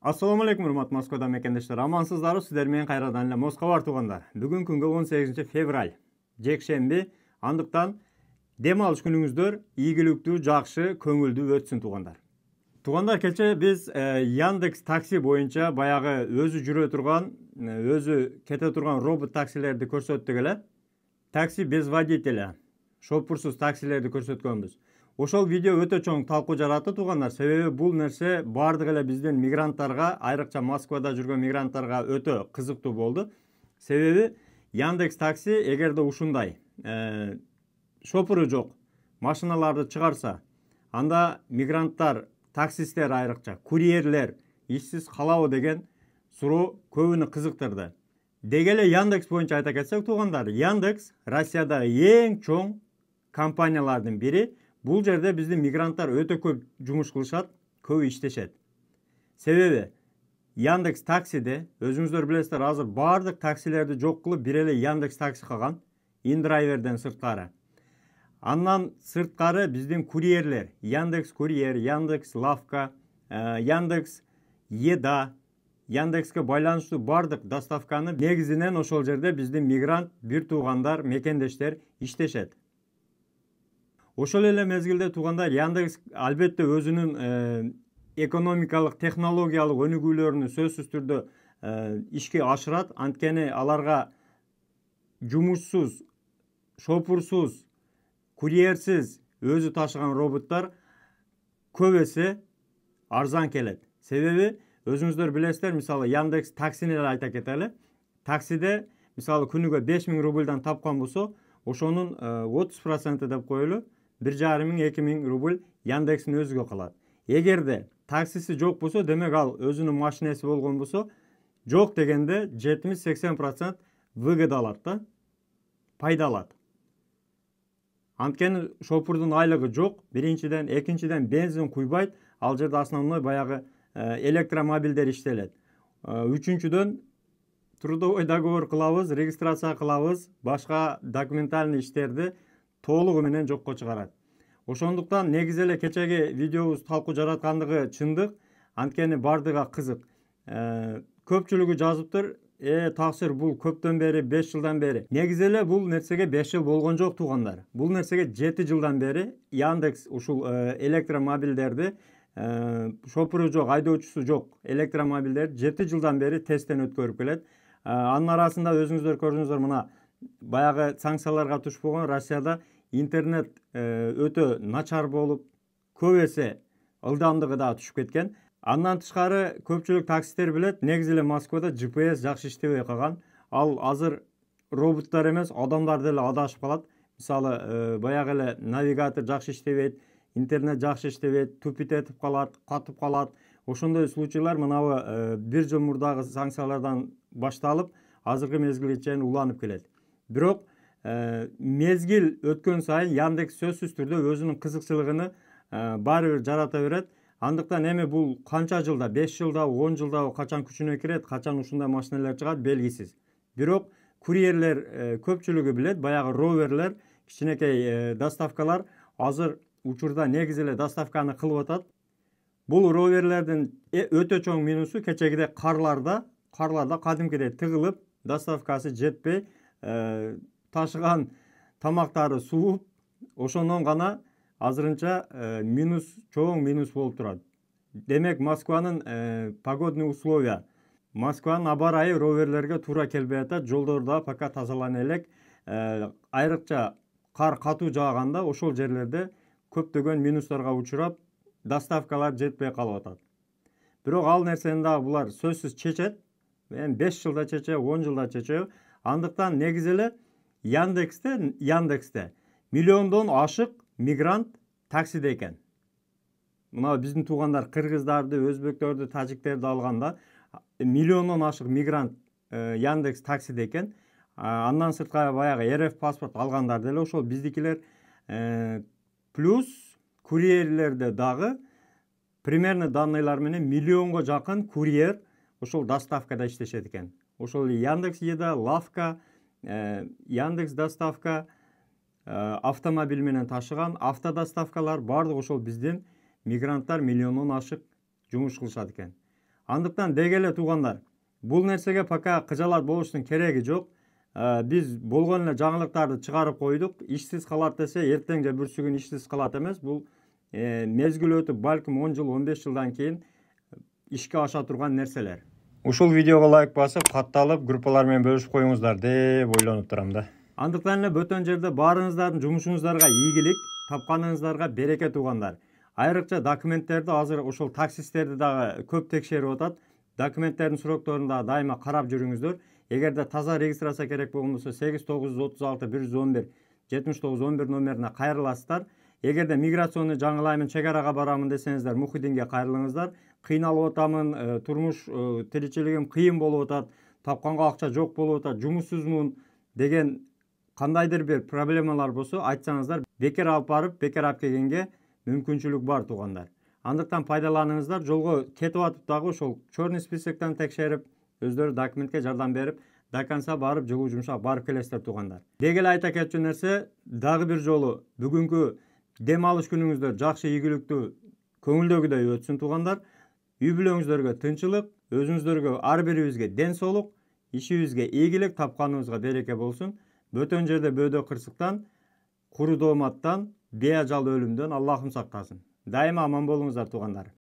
Assalamu alaikum урматтуу Москвада мекендештер. Амансыздарбы? Сиздер менен кайрадан эле Москва бар туугандар. Бүгүн күнгө 18 февраль, жекшемби. Андыктан дем алыш күнүңүздөр ийгиликтүү, жакшы, көңүлдүү өтсүн туугандар. Туугандар, кече биз Яндекс такси боюнча баягы өзү жүрө турган, өзү кете турган робот таксилерди көрсөттүк эле. Такси без водителя, шопурсуз таксилерди көрсөткөнбүз. Ошол видео өтө чоң талкуу жаратты туугандар. Себеби бул нерсе бардык эле биздин мигранттарга, айрыкча Москвада жүргөн мигранттарга өтө кызыктуу болду. Себеби Яндекс такси эгерде ушундай шопуру жок машиналарды чыгарса, анда мигранттар, таксисттер, айрыкча курьерлер ишсиз калабы деген суроо көбүнү кызыктырды. Деги эле Яндекс боюнча айта кетсек туугандар, Яндекс Россиядагы эң чоң компаниялардын бири. Бул жерде биздин мигранттар өтө көп жумуш кылышат, көп иштешет. Себеби Яндекс таксиде өзүңүздөр билесиздер, азыр бардык таксилерди жок кылып бир эле Яндекс такси калган, индрайверден сырткары. Андан сырткары биздин курьерлер, Яндекс курьер, Яндекс лавка, Яндекс еда, Яндекске байланыштуу бардык доставканы негизинен ошол жерде биздин мигрант бир туугандар, мекендештер иштешет. Ошол эле мезгилде туугандар, Яндекс албетте өзүнүн экономикалык, технологиялык өнүгүүлөрүнү сөзсүз түрдө ишке ашырат. Анткени аларга жумушсуз, шопурсуз, курьерсиз өзү ташыган роботтор көп эсе арзан келет. Себеби өзүңүздөр билесиздер, мисалы Яндекс таксини эле айта кетели. Таксиде мисалы күнүгө 5000 рубльдан тапкан болсо, ошонун 30% деп коелу, 1500-2000 рубль Яндекстин өзүгө калат. Эгерде таксиси жок болсо, демек ал өзүнүн машинеси болгон болсо, жок дегенде 70-80% выгода алат да, пайда алат. Анткени шопурдун айлыгы жок, биринчиден, экинчиден бензин куйбайт, ал жерде основной баягы электромобилдер иштелет. Үчүнчүдөн трудовой договор кылабыз, регистрация кылабыз, башка документальный иштерди толугу менен жокко чыгарат. Ошондуктан негизи эле кечеги видеобуз талкуу жараткандыгы чындык, анткени бардыга кызык. Көпчүлүгү жазыптыр, таксир бул көптөн бери, 5 жылдан бери. Негизи эле бул нерсеге 5 жыл болгон жок туугандар. Бул нерсеге 7 жылдан бери Яндекс ушул электромобилдерди, шопуру жок, айдоочусу жок электромобилдерди 7 жылдан бери тесттен өткөрүп келет. Анын арасында өзүңүздөр көрдүңүздөр, мына баягы санкцияларга туш болгон Россияда интернет өтө начар болуп, көп эсе ылдамдыгы да түшүп кеткен. Андан тышкары көпчүлүк таксисттер билет, негизи эле Москвада GPS жакшы иштебей калган. Ал азыр роботтор эмес, адамдар деле адашып калат. Мисалы, баягы эле навигатор жакшы иштебейт, интернет жакшы иштебейт, тупит этип калат, катып калат. Ошондой случайлар мынабы 1 жыл мурдагы санкциялардан башталып, азыркы мезгилге чейин уланып келет. Бирок мезгил өткөн сайын Яндекс сөзсүз түрдө өзүнүн кызыкчылыгын баары бир жарата берет. Андыктан эми бул канча жылда, 5 жылда, 10 жылда качан күчүнө кирет, качан ушундай машиналар чыгат белгисиз. Бирок курьерлер көпчүлүгү билет, баягы роверлер, кичинекей доставкалар азыр учурда негизи эле доставканы кылып атат. Бул роверлердин өтө чоң минусу кечегиде карларда кадимкидей тыгылып, доставкасы жетпей, ташыган тамактары сууп, ошондон гана азырынча чоң минус болуп турат. Демек, Москванын погодный условия, Москванын аба ырайы роверлерге туура келбей атат. Жолдорду пока тазалана элек. Айрыкча кар катуу жааганда ошол жерлерде көптөгөн минустарга учурап, доставкалар жетпей калып атат. Бирок ал нерсени дагы булар сөзсүз чечет. 5 жылда чече, 10 жылда чече. Андыктан негизи эле Яндексте миллиондон ашык мигрант таксиде экен. Мына биздин туугандар кыргыздарды, өзбектөрдү, тажиктерди алганда миллиондон ашык мигрант Яндекс таксиде экен. Андан сырткары баягы РФ паспорт алгандар деле ошол биздикилер. Плюс курьерлерде дагы примерно данныйлар менен миллионго жакын курьер ошол доставкада иштешет экен. Ошол Яндекс еда, лавка, Яндекс доставка, автомобиль менен ташыган автодоставкалар бардык ошол биздин мигранттар миллиондон ашык жумуш кылышат экен. Андыктан деги эле туугандар, бул нерсеге пока кыжалат болуштун кереги жок. Биз болгон эле жаңылыктарды чыгарып койдук. Ишсиз калат десе, эртең же бүрсү күн ишсиз калат эмес. Бул мезгил өтүп, балким 10 жыл, 15 жылдан кийин ишке аша турган нерселер. Ушул видеого лайк басып, катталып, группалар менен бөлүшүп коюңуздар деп ойлонуп турам да. Андыктан эле бөтөн жерде баарыңыздардын жумушуңуздарга ийгилик, тапканыңыздарга береке туугандар. Айрыкча документтерди азыр ошол таксисттерди дагы көп текшерип атат. Документтердин сурокторун да дайыма карап жүрүңүздөр. Эгерде таза регистрация керек болгон болсо 8936 111 7911 номерине кайрыласыздар. Эгерде миграционный жаңылаймын, чек арага барамын десеңиздер, Мухиддинге кайрылыңыздар. Кыйналып атамын, турмуш тиричилигим кыйын болуп атат, тапканга акча жок болуп атат, жумуссузмун деген кандайдыр бир проблемалар болсо айтсаңыздар, бекер алып барып, бекер алып келгенге мүмкүнчүлүк бар туугандар. Андыктан пайдаланыңыздар. Жолго кетип атып дагы ошол черный списоктон текшерип, өздөрү документке жардам берип, до конца барып, жылуу жумшак барып келесиздер туугандар. Деги эле айта кетчү нерсе, дагы бир жолу бүгүнкү дем алыш күнүңүздөр жакшы, ийгиликтүү, көңүлдөгүдөй өтсүн туугандар. Үй бүлөңүздөргө тынчылык, өзүңүздөргө ар бирибизге ден соолук, ишибизге ийгилик, тапканыбызга береке болсун. Бөтөн жерде бөөдө кырсыктан, куру дооматтан, беажал өлүмдөн Аллахым сактасын. Дайыма аман болуңуздар туугандар.